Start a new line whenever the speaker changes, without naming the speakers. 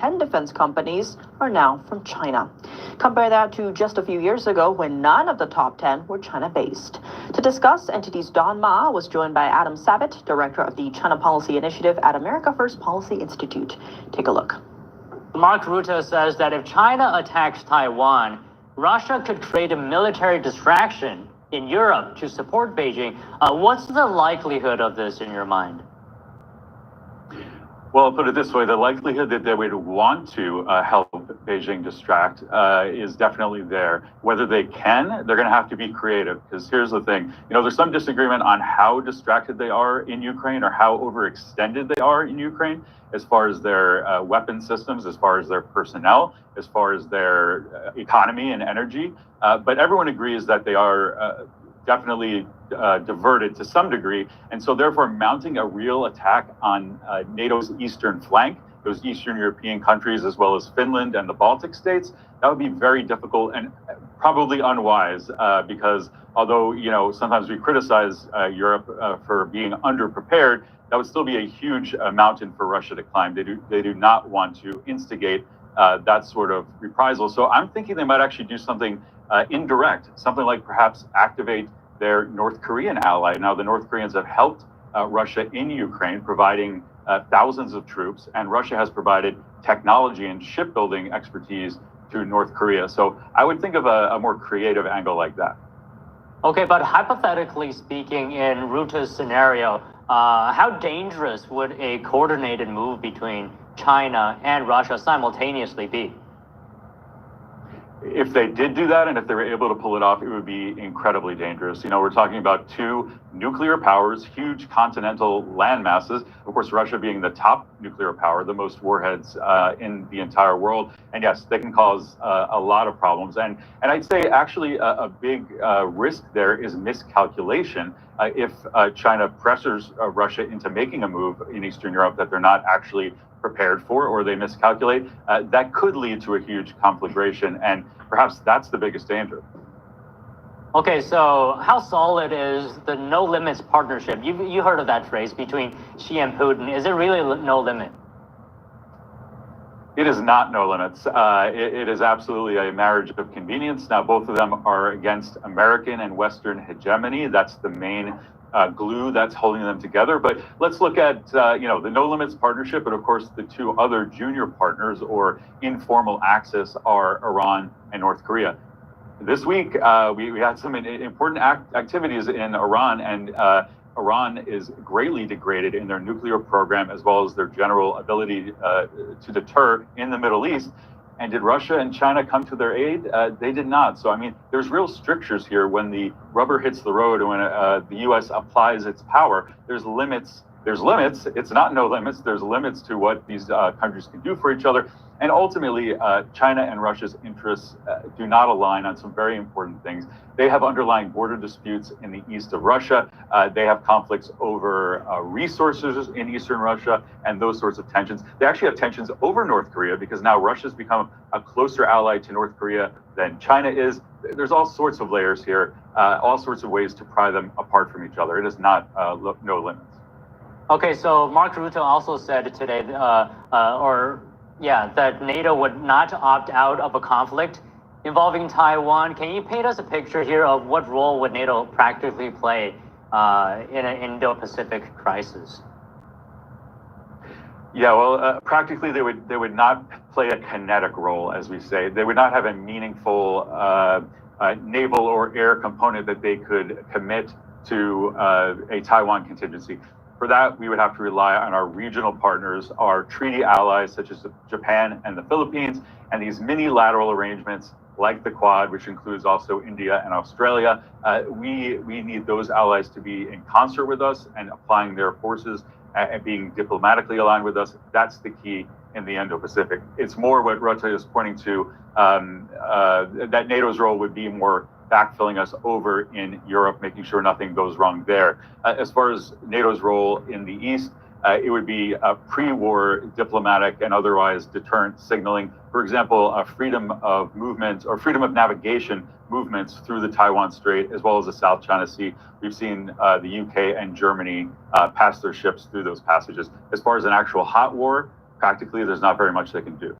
10 defense companies are now from China. Compare that to just a few years ago when none of the top 10 were China-based. To discuss, entity's Don Ma was joined by Adam Sabat, director of the China Policy Initiative at America First Policy Institute. Take a look.
Mark Rutte says that if China attacks Taiwan, Russia could create a military distraction in Europe to support Beijing. What's the likelihood of this in your mind?
Well, I'll put it this way, the likelihood that they would want to help Beijing distract is definitely there. Whether they can, they're going to have to be creative, because here's the thing, there's some disagreement on how distracted they are in Ukraine or how overextended they are in Ukraine, as far as their weapon systems, as far as their personnel, as far as their economy and energy. But everyone agrees that they are definitely diverted to some degree. And so therefore mounting a real attack on NATO's eastern flank, those Eastern European countries, as well as Finland and the Baltic states, that would be very difficult and probably unwise, because although, sometimes we criticize Europe for being underprepared, that would still be a huge mountain for Russia to climb. They do not want to instigate that sort of reprisal. So I'm thinking they might actually do something indirect, something like perhaps activate their North Korean ally. Now, the North Koreans have helped Russia in Ukraine, providing thousands of troops, and Russia has provided technology and shipbuilding expertise to North Korea. So I would think of a more creative angle like that.
Okay, but hypothetically speaking, in Rutte's scenario, how dangerous would a coordinated move between China and Russia simultaneously be?
If they did do that, and if they were able to pull it off, it would be incredibly dangerous. We're talking about two nuclear powers, huge continental land masses. Of course, Russia being the top nuclear power, the most warheads in the entire world. And yes, they can cause a lot of problems. And I'd say actually a big risk there is miscalculation. If China pressures Russia into making a move in Eastern Europe that they're not actually prepared for, or they miscalculate, that could lead to a huge conflagration, and perhaps that's the biggest danger.
Okay, so how solid is the no limits partnership? You heard of that phrase between Xi and Putin. Is it really no limit?
It is not no limits. It is absolutely a marriage of convenience. Now, both of them are against American and Western hegemony. That's the main glue that's holding them together. But let's look at the No Limits partnership, but of course the two other junior partners or informal axis are Iran and North Korea. This week we had some important activities in Iran, and Iran is greatly degraded in their nuclear program as well as their general ability to deter in the Middle East. And did Russia and China come to their aid? They did not. So, I mean, there's real strictures here when the rubber hits the road and when the U.S. applies its power. There's limits. There's limits. It's not no limits. There's limits to what these countries can do for each other. And ultimately, China and Russia's interests do not align on some very important things. They have underlying border disputes in the east of Russia. They have conflicts over resources in eastern Russia and those sorts of tensions. They actually have tensions over North Korea because now Russia's become a closer ally to North Korea than China is. There's all sorts of layers here, all sorts of ways to pry them apart from each other. It is not no limits.
Okay, so Mark Rutte also said today, that NATO would not opt out of a conflict involving Taiwan. Can you paint us a picture here of what role would NATO practically play in an Indo-Pacific crisis?
Yeah, well, practically they would not play a kinetic role, as we say. They would not have a meaningful naval or air component that they could commit to a Taiwan contingency. For that, we would have to rely on our regional partners, our treaty allies such as Japan and the Philippines, and these mini-lateral arrangements like the Quad, which includes also India and Australia. We need those allies to be in concert with us and applying their forces and being diplomatically aligned with us. That's the key in the Indo-Pacific. It's more what Rutte is pointing to, that NATO's role would be more backfilling us over in Europe, making sure nothing goes wrong there. As far as NATO's role in the East, it would be a pre-war diplomatic and otherwise deterrent signaling. For example, freedom of movement or freedom of navigation movements through the Taiwan Strait, as well as the South China Sea. We've seen the UK and Germany pass their ships through those passages. As far as an actual hot war, practically there's not very much they can do.